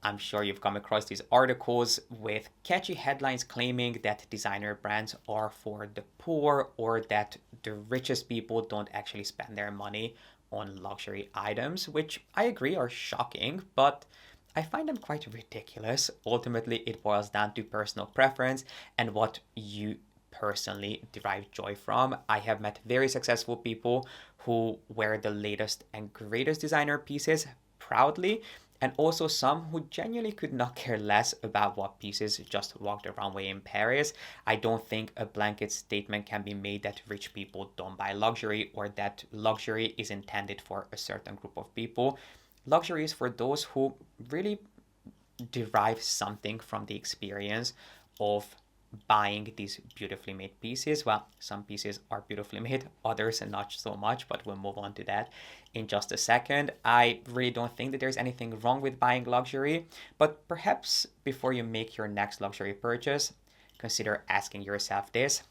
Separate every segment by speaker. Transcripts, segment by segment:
Speaker 1: I'm sure you've come across these articles with catchy headlines claiming that designer brands are for the poor or that the richest people don't actually spend their money on luxury items, which I agree are shocking, but I find them quite ridiculous. Ultimately, it boils down to personal preference and what you personally derive joy from. I have met very successful people who wear the latest and greatest designer pieces proudly, and also some who genuinely could not care less about what pieces just walked the runway in Paris. I don't think a blanket statement can be made that rich people don't buy luxury or that luxury is intended for a certain group of people. Luxury is for those who really derive something from the experience of buying these beautifully made pieces. Well, some pieces are beautifully made, others not so much, but we'll move on to that in just a second. I really don't think that there's anything wrong with buying luxury, but perhaps before you make your next luxury purchase, consider asking yourself this: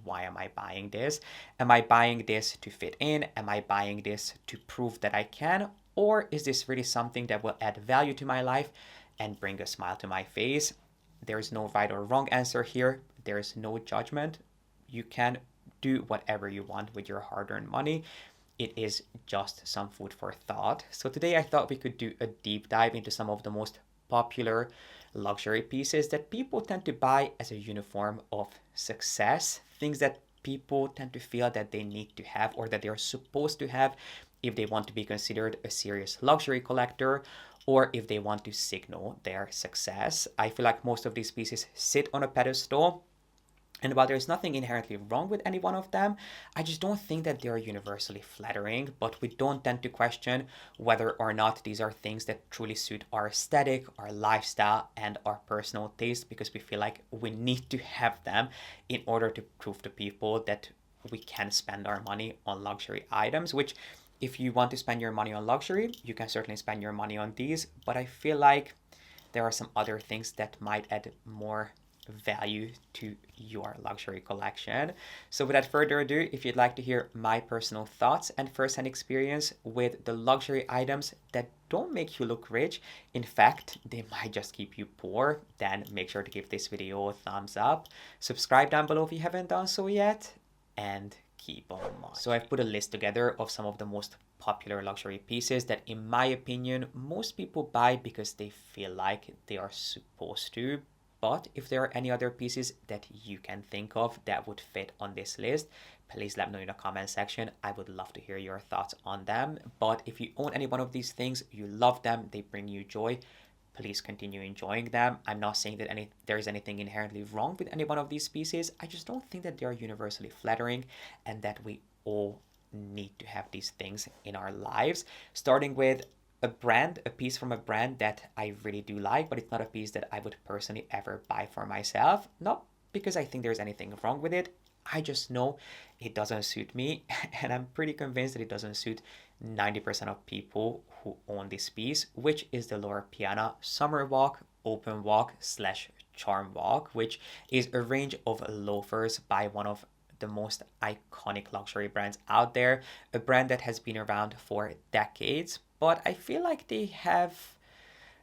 Speaker 1: why am I buying this? Am I buying this to fit in? Am I buying this to prove that I can? Or is this really something that will add value to my life and bring a smile to my face? There is no right or wrong answer here. There is no judgment. You can do whatever you want with your hard-earned money. It is just some food for thought. So today I thought we could do a deep dive into some of the most popular luxury pieces that people tend to buy as a uniform of success, things that people tend to feel that they need to have or that they are supposed to have if they want to be considered a serious luxury collector or if they want to signal their success. I feel like most of these pieces sit on a pedestal, and while there's nothing inherently wrong with any one of them, I just don't think that they're universally flattering. But we don't tend to question whether or not these are things that truly suit our aesthetic, our lifestyle, and our personal taste, because we feel like we need to have them in order to prove to people that we can spend our money on luxury items, which if you want to spend your money on luxury, you can certainly spend your money on these. But I feel like there are some other things that might add more value to your luxury collection. So without further ado, if you'd like to hear my personal thoughts and first-hand experience with the luxury items that don't make you look rich, in fact, they might just keep you poor, then make sure to give this video a thumbs up. Subscribe down below if you haven't done so yet, and keep on mind. So I've put a list together of some of the most popular luxury pieces that, in my opinion, most people buy because they feel like they are supposed to. But if there are any other pieces that you can think of that would fit on this list, please let me know in the comment section. I would love to hear your thoughts on them. But if you own any one of these things, you love them, they bring you joy, please continue enjoying them. I'm not saying that there is anything inherently wrong with any one of these pieces. I just don't think that they are universally flattering and that we all need to have these things in our lives. Starting with a piece from a brand that I really do like, but it's not a piece that I would personally ever buy for myself. Not because I think there's anything wrong with it. I just know it doesn't suit me, and I'm pretty convinced that it doesn't suit 90% of people who own this piece, which is the Loro Piana Summer Walk, Open Walk slash Charm Walk, which is a range of loafers by one of the most iconic luxury brands out there, a brand that has been around for decades, but I feel like they have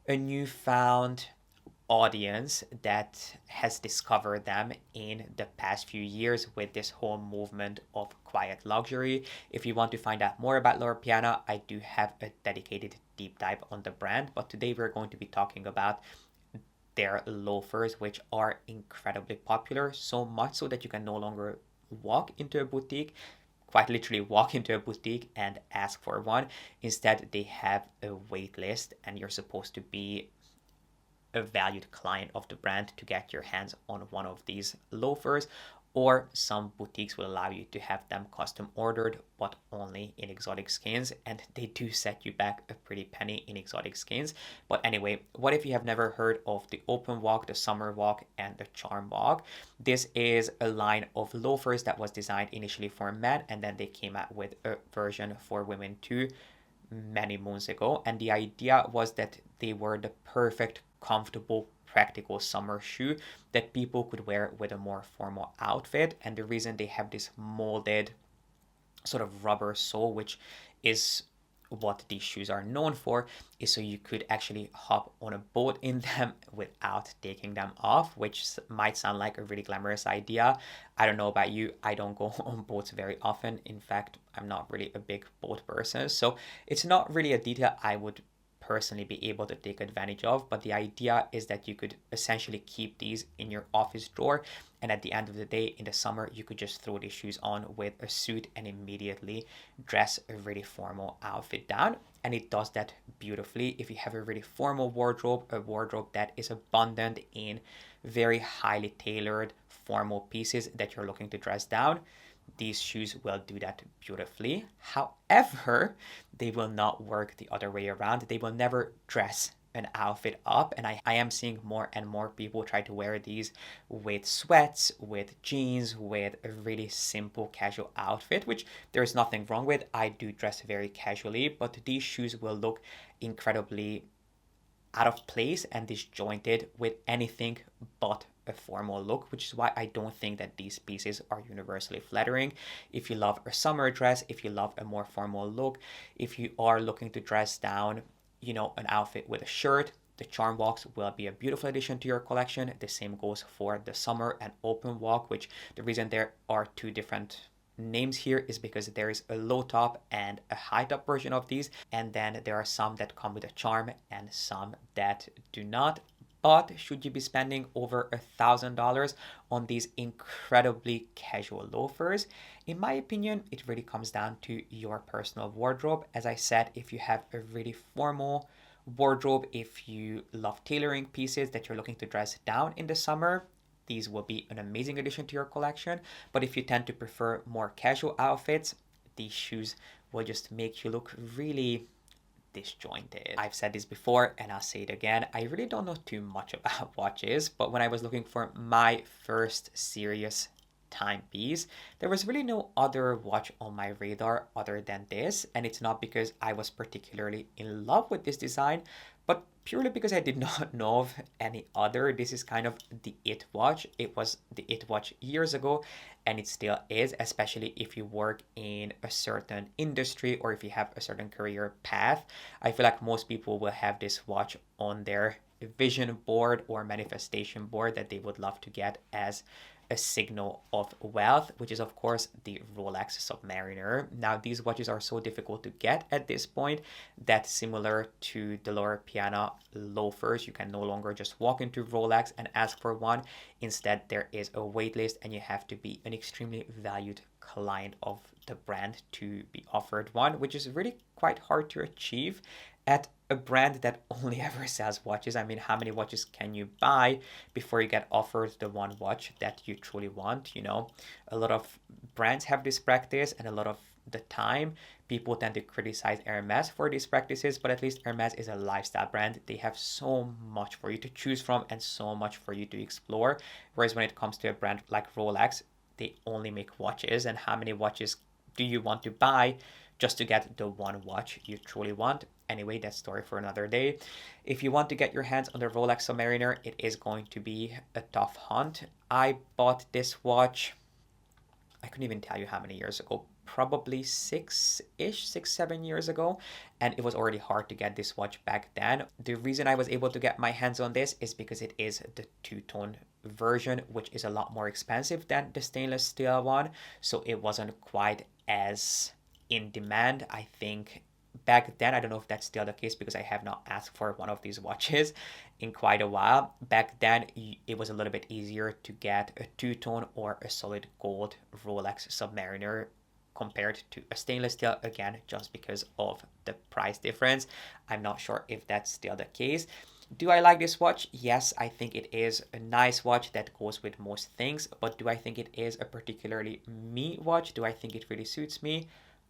Speaker 1: a newfound audience that has discovered them in the past few years with this whole movement of quiet luxury. If you want to find out more about Loro Piana, I do have a dedicated deep dive on the brand, but today we're going to be talking about their loafers, which are incredibly popular, so much so that you can no longer walk into a boutique, quite literally walk into a boutique and ask for one. Instead, they have a wait list and you're supposed to be a valued client of the brand to get your hands on one of these loafers, or some boutiques will allow you to have them custom ordered, but only in exotic skins, and they do set you back a pretty penny in exotic skins. But anyway, what if you have never heard of the Open Walk, the Summer Walk, and the Charm Walk? This is a line of loafers that was designed initially for men, and then they came out with a version for women too many moons ago, and the idea was that they were the perfect, comfortable, practical summer shoe that people could wear with a more formal outfit. And the reason they have this molded sort of rubber sole, which is what these shoes are known for is so you could actually hop on a boat in them without taking them off, which might sound like a really glamorous idea. I don't know about you, I don't go on boats very often. In fact, I'm not really a big boat person, so it's not really a detail I would personally be able to take advantage of, but the idea is that you could essentially keep these in your office drawer, and at the end of the day in the summer you could just throw these shoes on with a suit and immediately dress a really formal outfit down. And it does that beautifully. If you have a really formal wardrobe, a wardrobe that is abundant in very highly tailored formal pieces that you're looking to dress down, these shoes will do that beautifully. However, they will not work the other way around. They will never dress an outfit up, and I am seeing more and more people try to wear these with sweats, with jeans, with a really simple casual outfit, which there's nothing wrong with. I do dress very casually, but these shoes will look incredibly out of place and disjointed with anything but a formal look, which is why I don't think that these pieces are universally flattering. If you love a summer dress, if you love a more formal look, if you are looking to dress down, an outfit with a shirt, the charm walks will be a beautiful addition to your collection. The same goes for the summer and open walk, which the reason there are two different names here is because there is a low top and a high top version of these, and then there are some that come with a charm and some that do not. But should you be spending over $1,000 on these incredibly casual loafers? In my opinion, it really comes down to your personal wardrobe. As I said, if you have a really formal wardrobe, if you love tailoring pieces that you're looking to dress down in the summer, these will be an amazing addition to your collection. But if you tend to prefer more casual outfits, these shoes will just make you look really disjointed. I've said this before and I'll say it again. I really don't know too much about watches, but when I was looking for my first serious timepiece, there was really no other watch on my radar other than this. And it's not because I was particularly in love with this design, but purely because I did not know of any other. This is kind of the it watch. It was the it watch years ago, and it still is, especially if you work in a certain industry or if you have a certain career path. I feel like most people will have this watch on their vision board or manifestation board that they would love to get as a signal of wealth, which is of course the Rolex Submariner. Now these watches are so difficult to get at this point that, similar to the Loro Piana loafers, you can no longer just walk into Rolex and ask for one. Instead, there is a wait list and you have to be an extremely valued client of the brand to be offered one, which is really quite hard to achieve at a brand that only ever sells watches. I mean, how many watches can you buy before you get offered the one watch that you truly want? A lot of brands have this practice, and a lot of the time people tend to criticize Hermes for these practices, but at least Hermes is a lifestyle brand. They have so much for you to choose from and so much for you to explore. Whereas when it comes to a brand like Rolex, they only make watches, and how many watches do you want to buy just to get the one watch you truly want? Anyway, that's story for another day. If you want to get your hands on the Rolex Submariner, it is going to be a tough hunt. I bought this watch, I couldn't even tell you how many years ago, probably 7 years ago, and it was already hard to get this watch back then. The reason I was able to get my hands on this is because it is the two-tone version, which is a lot more expensive than the stainless steel one, so it wasn't quite as in demand. I think back then, I don't know if that's still the case because I have not asked for one of these watches in quite a while. Back then, it was a little bit easier to get a two-tone or a solid gold Rolex Submariner compared to a stainless steel, again, just because of the price difference. I'm not sure if that's still the case. Do I like this watch? Yes, I think it is a nice watch that goes with most things, but do I think it is a particularly me watch? Do I think it really suits me?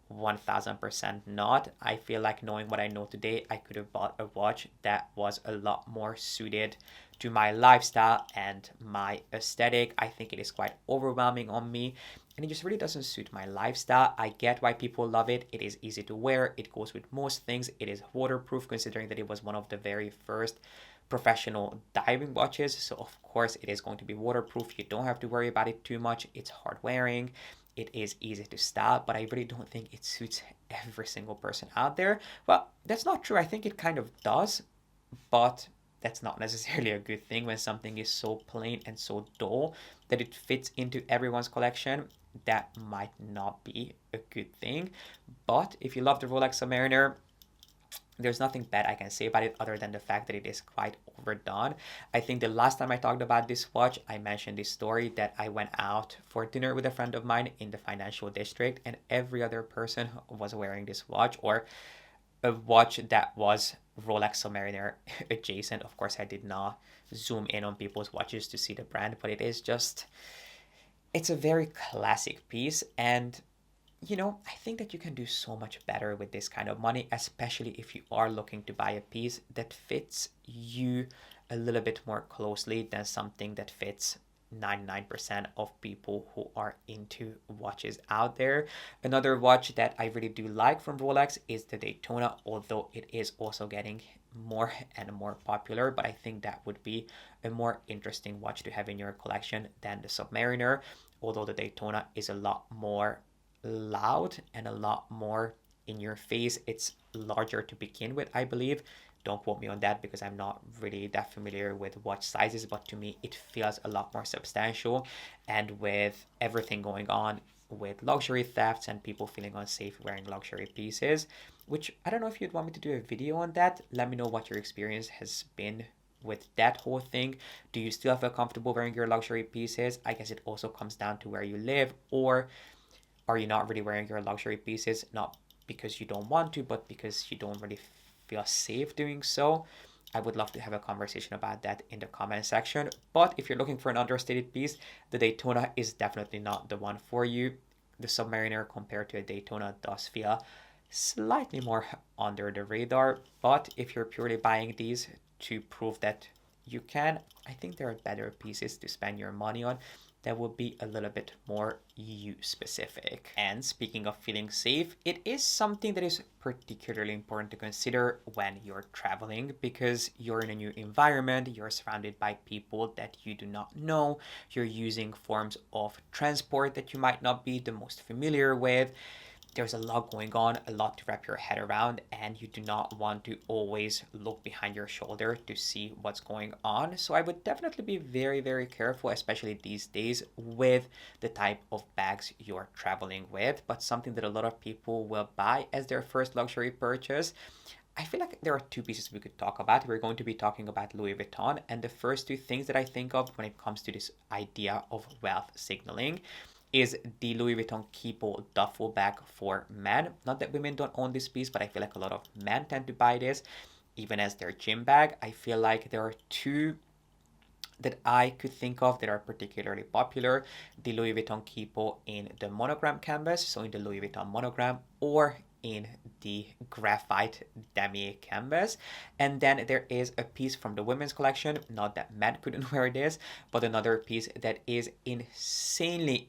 Speaker 1: 1000% not. I feel like, knowing what I know today, I could have bought a watch that was a lot more suited to my lifestyle and my aesthetic. I think it is quite overwhelming on me, and it just really doesn't suit my lifestyle. I get why people love it. It is easy to wear. It goes with most things. It is waterproof, considering that it was one of the very first professional diving watches. So of course it is going to be waterproof. You don't have to worry about it too much. It's hard wearing. it is easy to style, but I really don't think it suits every single person out there. Well, that's not true. I think it kind of does, but that's not necessarily a good thing when something is so plain and so dull that it fits into everyone's collection. That might not be a good thing. But if you love the Rolex Submariner, there's nothing bad I can say about it other than the fact that it is quite overdone. I think the last time I talked about this watch, I mentioned this story that I went out for dinner with a friend of mine in the financial district, and every other person was wearing this watch or a watch that was Rolex Submariner adjacent. Of course, I did not zoom in on people's watches to see the brand, but it is just, it's a very classic piece. And I think that you can do so much better with this kind of money, especially if you are looking to buy a piece that fits you a little bit more closely than something that fits 99% of people who are into watches out there. Another watch that I really do like from Rolex is the Daytona, although it is also getting more and more popular, but I think that would be a more interesting watch to have in your collection than the Submariner, although the Daytona is a lot more loud and a lot more in your face. It's larger to begin with, I believe. Don't quote me on that because I'm not really that familiar with watch sizes, but to me it feels a lot more substantial. And with everything going on with luxury thefts and people feeling unsafe wearing luxury pieces, which I don't know if you'd want me to do a video on that. Let me know what your experience has been with that whole thing. Do you still feel comfortable wearing your luxury pieces? I guess it also comes down to where you live, or are you not really wearing your luxury pieces, not because you don't want to, but because you don't really feel safe doing so? I would love to have a conversation about that in the comment section. But if you're looking for an understated piece, the Daytona is definitely not the one for you. The Submariner compared to a Daytona does feel slightly more under the radar. But if you're purely buying these to prove that you can, I think there are better pieces to spend your money on that will be a little bit more you specific. And speaking of feeling safe, it is something that is particularly important to consider when you're traveling, because you're in a new environment, you're surrounded by people that you do not know, you're using forms of transport that you might not be the most familiar with. There's a lot going on, a lot to wrap your head around, and you do not want to always look behind your shoulder to see what's going on. So I would definitely be very, very careful, especially these days, with the type of bags you're traveling with. But something that a lot of people will buy as their first luxury purchase, I feel like there are two pieces we could talk about. We're going to be talking about Louis Vuitton, and the first two things that I think of when it comes to this idea of wealth signaling is the Louis Vuitton Keepo duffel bag for men. Not that women don't own this piece, but I feel like a lot of men tend to buy this even as their gym bag. I feel like there are two that I could think of that are particularly popular. The Louis Vuitton Keepo in the monogram canvas, so in the Louis Vuitton monogram, or in the graphite damier canvas. And then there is a piece from the women's collection, not that men couldn't wear this, but another piece that is insanely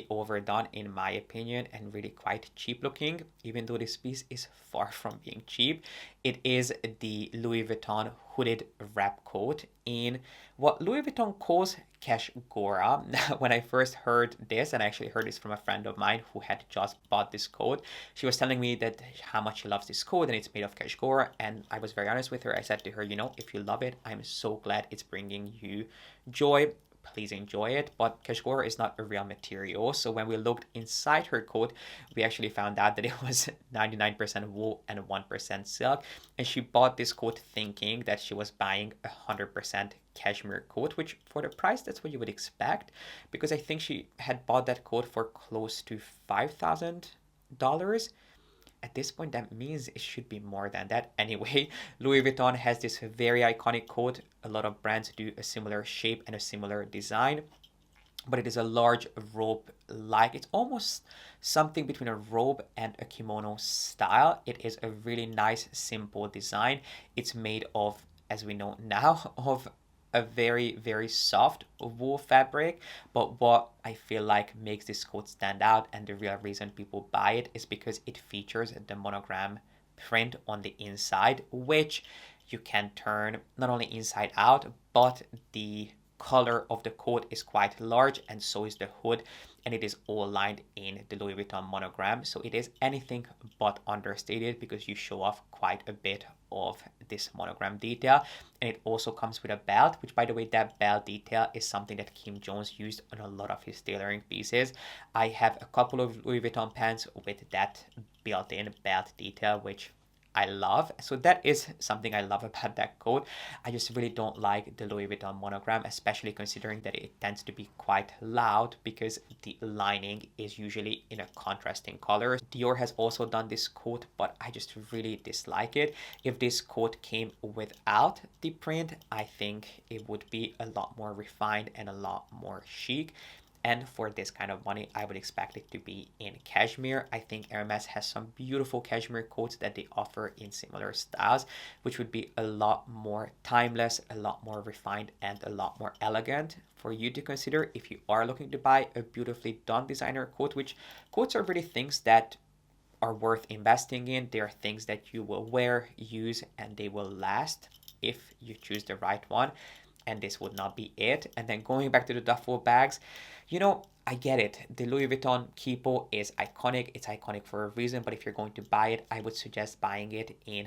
Speaker 1: overdone in my opinion, and really quite cheap looking, even though this piece is far from being cheap. It is the Louis Vuitton hooded wrap coat in what Louis Vuitton calls cash gora. When I first heard this, and I actually heard this from a friend of mine who had just bought this coat, she was telling me that how much she loves this coat and it's made of cash gora, and I was very honest with her. I said to her, if you love it, I'm so glad it's bringing you joy. Please enjoy it. But cashmere is not a real material, so when we looked inside her coat, we actually found out that it was 99% wool and 1% silk, and she bought this coat thinking that she was buying 100% cashmere coat, which for the price, that's what you would expect, because I think she had bought that coat for close to $5,000. At this point, that means it should be more than that. Anyway, Louis Vuitton has this very iconic coat. A lot of brands do a similar shape and a similar design, but it is a large robe, like it's almost something between a robe and a kimono style. It is a really nice, simple design. It's made of, as we know now, of a very soft wool fabric, but what I feel like makes this coat stand out, and the real reason people buy it, is because it features the monogram print on the inside, which you can turn not only inside out, but the color of the coat is quite large, and so is the hood, and it is all lined in the Louis Vuitton monogram. So it is anything but understated because you show off quite a bit of this monogram detail. And it also comes with a belt, which, by the way, that belt detail is something that Kim Jones used on a lot of his tailoring pieces. I have a couple of Louis Vuitton pants with that built-in belt detail, which I love. So that is something I love about that coat. I just really don't like the Louis Vuitton monogram, especially considering that it tends to be quite loud because the lining is usually in a contrasting color. Dior has also done this coat, but I just really dislike it. If this coat came without the print, I think it would be a lot more refined and a lot more chic. And for this kind of money, I would expect it to be in cashmere. I think Hermes has some beautiful cashmere coats that they offer in similar styles, which would be a lot more timeless, a lot more refined, and a lot more elegant for you to consider if you are looking to buy a beautifully done designer coat, which coats are really things that are worth investing in. They are things that you will wear, use, and they will last if you choose the right one. And this would not be it. And then going back to the duffel bags, I get it. The Louis Vuitton Keepo is iconic. It's iconic for a reason, but if you're going to buy it, I would suggest buying it in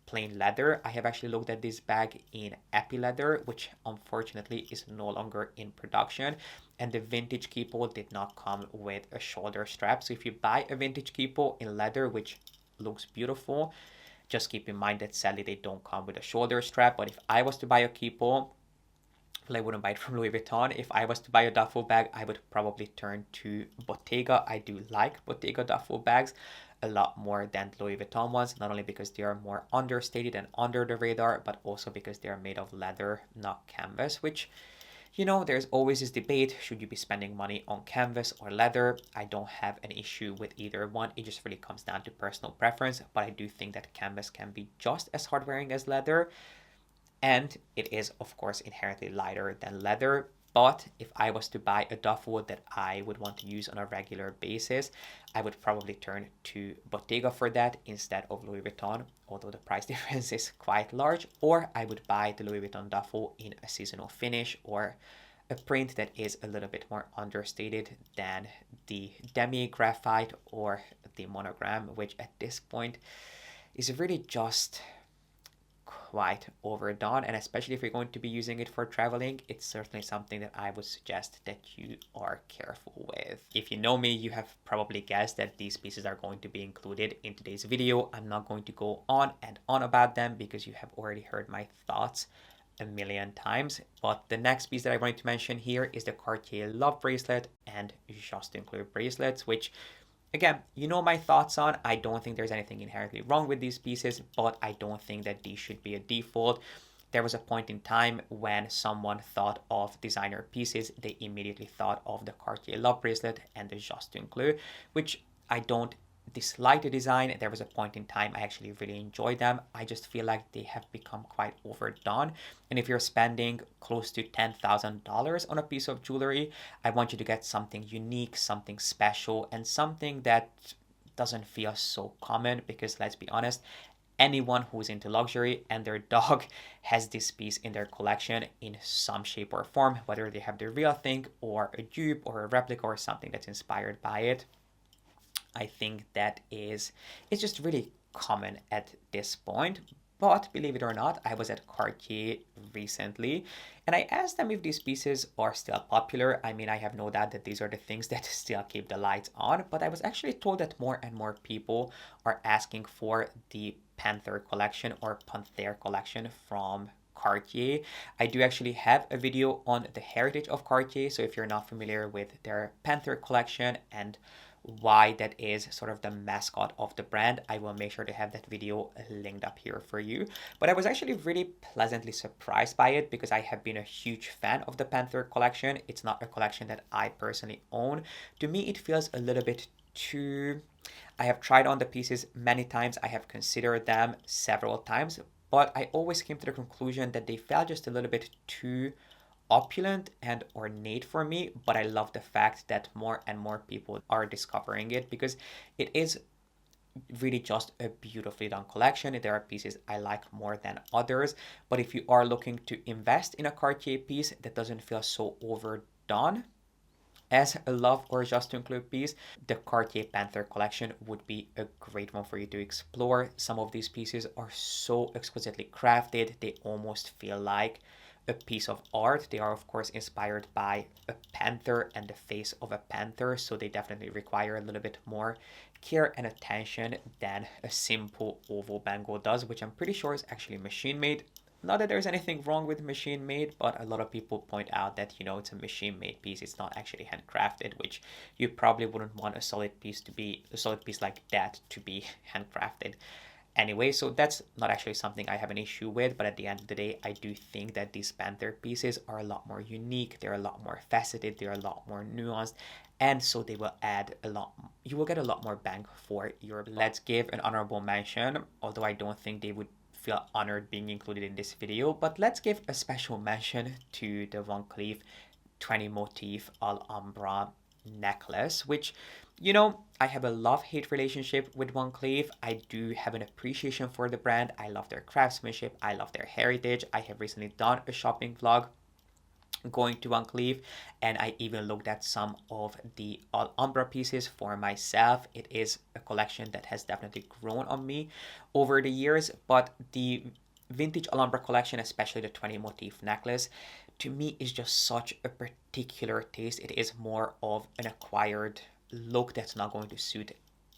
Speaker 1: plain leather. I have actually looked at this bag in epi leather, which unfortunately is no longer in production. And the vintage Keepo did not come with a shoulder strap. So if you buy a vintage Keepo in leather, which looks beautiful, just keep in mind that sadly they don't come with a shoulder strap. But if I was to buy a Keepo, I wouldn't buy it from Louis Vuitton. If I was to buy a duffel bag, I would probably turn to Bottega. I do like Bottega duffel bags a lot more than Louis Vuitton ones, not only because they are more understated and under the radar, but also because they are made of leather, not canvas, which, there's always this debate, should you be spending money on canvas or leather? I don't have an issue with either one. It just really comes down to personal preference, but I do think that canvas can be just as hard wearing as leather. And it is, of course, inherently lighter than leather. But if I was to buy a duffel that I would want to use on a regular basis, I would probably turn to Bottega for that instead of Louis Vuitton, although the price difference is quite large. Or I would buy the Louis Vuitton duffel in a seasonal finish or a print that is a little bit more understated than the demi graphite or the monogram, which at this point is really just quite overdone. And especially if you're going to be using it for traveling, it's certainly something that I would suggest that you are careful with. If you know me, you have probably guessed that these pieces are going to be included in today's video. I'm not going to go on and on about them because you have already heard my thoughts a million times. But the next piece that I wanted to mention here is the Cartier Love bracelet and Just Include bracelets, which, again, my thoughts on. I don't think there's anything inherently wrong with these pieces, but I don't think that these should be a default. There was a point in time when someone thought of designer pieces, they immediately thought of the Cartier Love bracelet and the Just Include, which I don't dislike the design. There was a point in time I actually really enjoyed them. I just feel like they have become quite overdone. And if you're spending close to $10,000 on a piece of jewelry, I want you to get something unique, something special, and something that doesn't feel so common, because let's be honest, anyone who's into luxury and their dog has this piece in their collection in some shape or form, whether they have the real thing or a dupe or a replica or something that's inspired by it. I think that it's just really common at this point. But believe it or not, I was at Cartier recently and I asked them if these pieces are still popular. I mean, I have no doubt that these are the things that still keep the lights on, but I was actually told that more and more people are asking for the Panther collection or Panther collection from Cartier. I do actually have a video on the heritage of Cartier, so if you're not familiar with their Panther collection and why that is sort of the mascot of the brand, I will make sure to have that video linked up here for you. But I was actually really pleasantly surprised by it because I have been a huge fan of the Panther collection. It's not a collection that I personally own. To me, it feels a little bit too... I have tried on the pieces many times. I have considered them several times, but I always came to the conclusion that they felt just a little bit too opulent and ornate for me. But I love the fact that more and more people are discovering it because it is really just a beautifully done collection. There are pieces I like more than others, but if you are looking to invest in a Cartier piece that doesn't feel so overdone as a love or just to include piece, the Cartier Panther collection would be a great one for you to explore. Some of these pieces are so exquisitely crafted, they almost feel like a piece of art. They are, of course, inspired by a panther and the face of a panther, so they definitely require a little bit more care and attention than a simple oval bangle does, which I'm pretty sure is actually machine made. Not that there's anything wrong with machine made, but a lot of people point out that, it's a machine made piece. It's not actually handcrafted, which you probably wouldn't want a solid piece like that to be handcrafted. Anyway, so that's not actually something I have an issue with, but at the end of the day, I do think that these Panther pieces are a lot more unique, they're a lot more faceted, they're a lot more nuanced, and so they will add a lot, you will get a lot more bang for your buck. Let's give an honorable mention, although I don't think they would feel honored being included in this video, but let's give a special mention to the VanCleef 20 motif Alhambra necklace, which, I have a love-hate relationship with VanCleef. I do have an appreciation for the brand. I love their craftsmanship. I love their heritage. I have recently done a shopping vlog going to VanCleef, and I even looked at some of the Alhambra pieces for myself. It is a collection that has definitely grown on me over the years, but the vintage Alhambra collection, especially the 20 motif necklace, to me is just such a particular taste. It is more of an acquired look that's not going to suit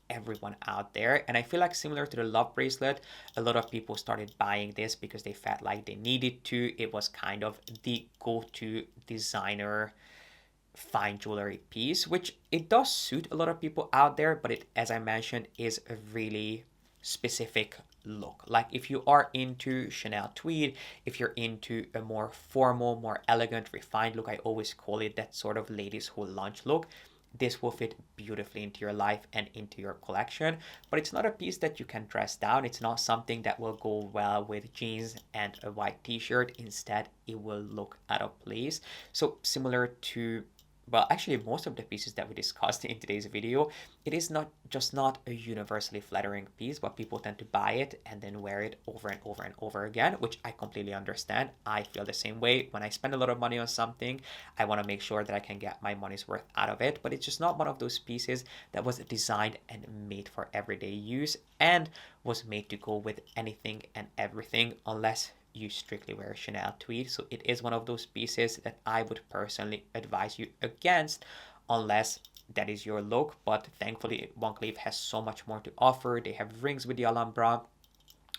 Speaker 1: everyone out there. And I feel like similar to the love bracelet, a lot of people started buying this because they felt like they needed to. It was kind of the go-to designer fine jewelry piece, which it does suit a lot of people out there, but it, as I mentioned, is a really specific look. Like if you are into Chanel tweed, if you're into a more formal, more elegant, refined look, I always call it that sort of ladies who lunch look, this will fit beautifully into your life and into your collection. But it's not a piece that you can dress down. It's not something that will go well with jeans and a white t-shirt. Instead, it will look out of place. So similar to, well, actually most of the pieces that we discussed in today's video, it is not a universally flattering piece, but people tend to buy it and then wear it over and over and over again, which I completely understand. I feel the same way. When I spend a lot of money on something, I want to make sure that I can get my money's worth out of it, but it's just not one of those pieces that was designed and made for everyday use and was made to go with anything and everything, unless you strictly wear Chanel tweed. So it is one of those pieces that I would personally advise you against, unless that is your look. But thankfully, VanCleef has so much more to offer. They have rings with the Alhambra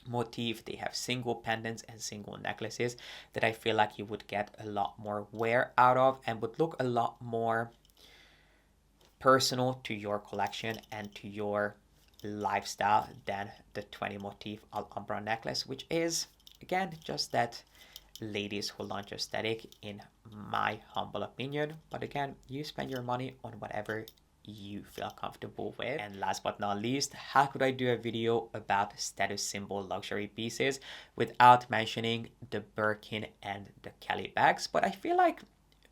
Speaker 1: motif, they have single pendants and single necklaces that I feel like you would get a lot more wear out of and would look a lot more personal to your collection and to your lifestyle than the 20 motif Alhambra necklace, which is, again, just that ladies who lunch aesthetic in my humble opinion. But again, you spend your money on whatever you feel comfortable with. And last but not least, how could I do a video about status symbol luxury pieces without mentioning the Birkin and the Kelly bags? But I feel like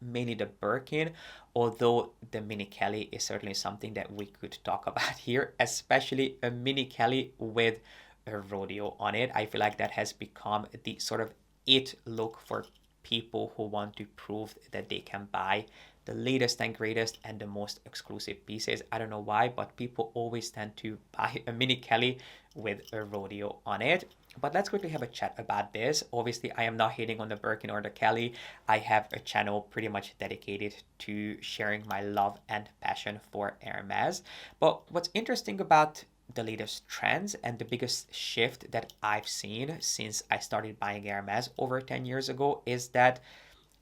Speaker 1: mainly the Birkin, although the mini Kelly is certainly something that we could talk about here, especially a mini Kelly with a rodeo on it. I feel like that has become the sort of it look for people who want to prove that they can buy the latest and greatest and the most exclusive pieces. I don't know why, but people always tend to buy a mini Kelly with a rodeo on it. But let's quickly have a chat about this. Obviously, I am not hating on the Birkin or the Kelly. I have a channel pretty much dedicated to sharing my love and passion for Hermes. But what's interesting about the latest trends and the biggest shift that I've seen since I started buying Hermes over 10 years ago is that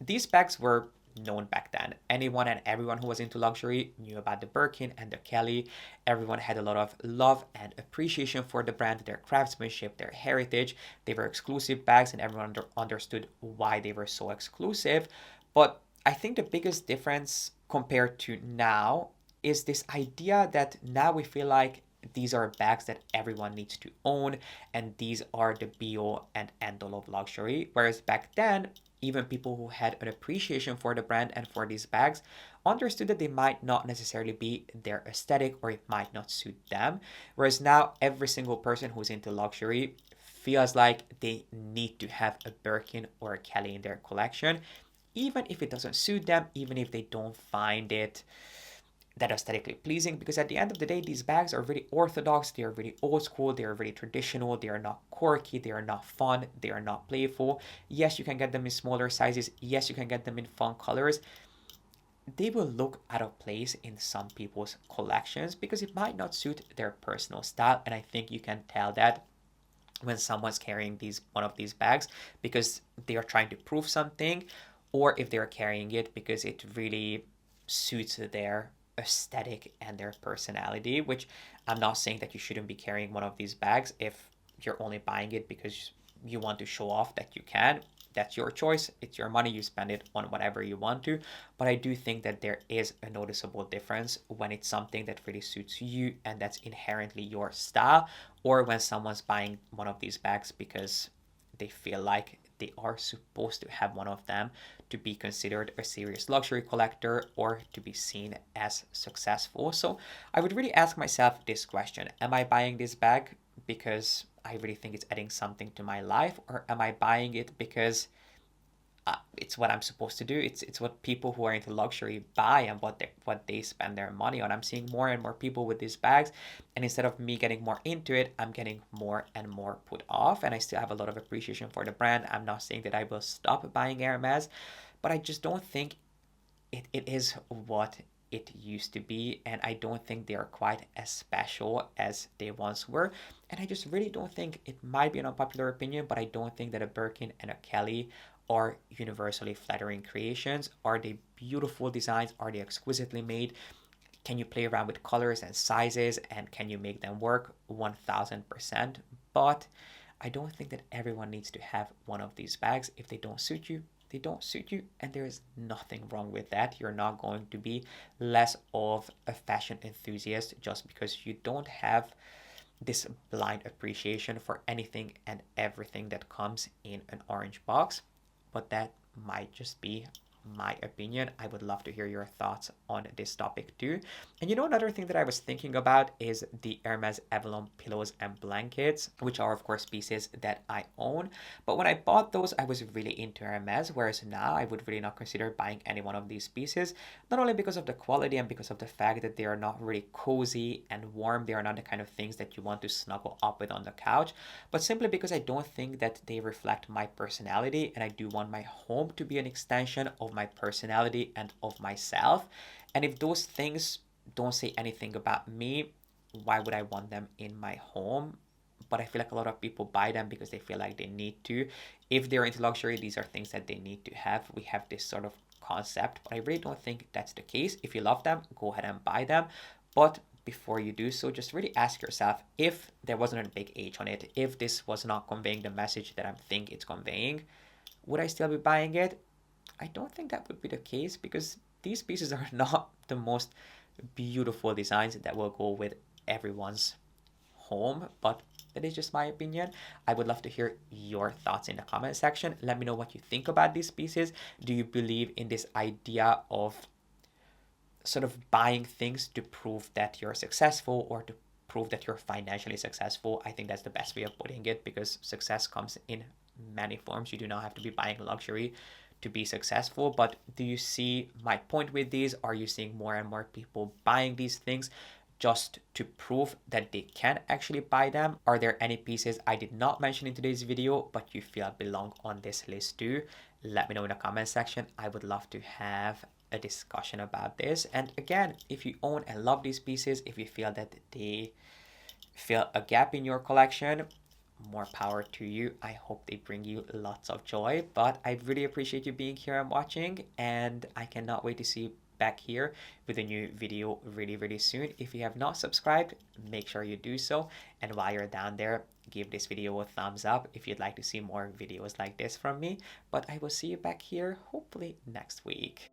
Speaker 1: these bags were known back then. Anyone and everyone who was into luxury knew about the Birkin and the Kelly. Everyone had a lot of love and appreciation for the brand, their craftsmanship, their heritage. They were exclusive bags and everyone understood why they were so exclusive. But I think the biggest difference compared to now is this idea that now we feel like these are bags that everyone needs to own and these are the be-all and end-all of luxury. Whereas back then, even people who had an appreciation for the brand and for these bags understood that they might not necessarily be their aesthetic or it might not suit them. Whereas now every single person who's into luxury feels like they need to have a Birkin or a Kelly in their collection, even if it doesn't suit them, even if they don't find it that aesthetically pleasing, because at the end of the day, these bags are really orthodox, they are really old school, they are really traditional, they are not quirky, they are not fun, they are not playful. Yes, you can get them in smaller sizes, yes, you can get them in fun colors. They will look out of place in some people's collections because it might not suit their personal style, and I think you can tell that when someone's carrying one of these bags because they are trying to prove something, or if they're carrying it because it really suits their aesthetic and their personality, which I'm not saying that you shouldn't be carrying one of these bags if you're only buying it because you want to show off that you can. That's your choice. It's your money. You spend it on whatever you want to. But I do think that there is a noticeable difference when it's something that really suits you and that's inherently your style, or when someone's buying one of these bags because they feel like they are supposed to have one of them to be considered a serious luxury collector or to be seen as successful. So I would really ask myself this question: am I buying this bag because I really think it's adding something to my life, or am I buying it because it's what I'm supposed to do? It's what people who are into luxury buy and what they spend their money on. I'm seeing more and more people with these bags, and instead of me getting more into it, I'm getting more and more put off. And I still have a lot of appreciation for the brand. I'm not saying that I will stop buying Hermes, but I just don't think it is what it used to be, and I don't think they are quite as special as they once were. And I just really don't think, it might be an unpopular opinion, but I don't think that a Birkin and a Kelly are universally flattering creations. Are they beautiful designs? Are they exquisitely made? Can you play around with colors and sizes, and can you make them work? 1000%. But I don't think that everyone needs to have one of these bags. If they don't suit you, they don't suit you, and there is nothing wrong with that. You're not going to be less of a fashion enthusiast just because you don't have this blind appreciation for anything and everything that comes in an orange box. But that might just be my opinion. I would love to hear your thoughts on this topic too. And another thing that I was thinking about is the Hermes Avalon pillows and blankets, which are of course pieces that I own. But when I bought those, I was really into Hermes, whereas now I would really not consider buying any one of these pieces, not only because of the quality and because of the fact that they are not really cozy and warm. They are not the kind of things that you want to snuggle up with on the couch, but simply because I don't think that they reflect my personality, and I do want my home to be an extension of my personality and of myself. And if those things don't say anything about me, why would I want them in my home? But I feel like a lot of people buy them because they feel like they need to. If they're into luxury, these are things that they need to have. We have this sort of concept, but I really don't think that's the case. If you love them, go ahead and buy them. But before you do so, just really ask yourself, if there wasn't a big H on it, if this was not conveying the message that I think it's conveying, would I still be buying it? I don't think that would be the case, because these pieces are not the most beautiful designs that will go with everyone's home, but that is just my opinion. I would love to hear your thoughts in the comment section. Let me know what you think about these pieces. Do you believe in this idea of sort of buying things to prove that you're successful, or to prove that you're financially successful? I think that's the best way of putting it, because success comes in many forms. You do not have to be buying luxury to be successful. But do you see my point with these? Are you seeing more and more people buying these things just to prove that they can actually buy them? Are there any pieces I did not mention in today's video but you feel belong on this list too? Let me know in the comment section. I would love to have a discussion about this. And again, if you own and love these pieces, if you feel that they fill a gap in your collection, more power to you. I hope they bring you lots of joy. But I really appreciate you being here and watching, and I cannot wait to see you back here with a new video really soon. If you have not subscribed, make sure you do so, and while you're down there, give this video a thumbs up if you'd like to see more videos like this from me. But I will see you back here hopefully next week.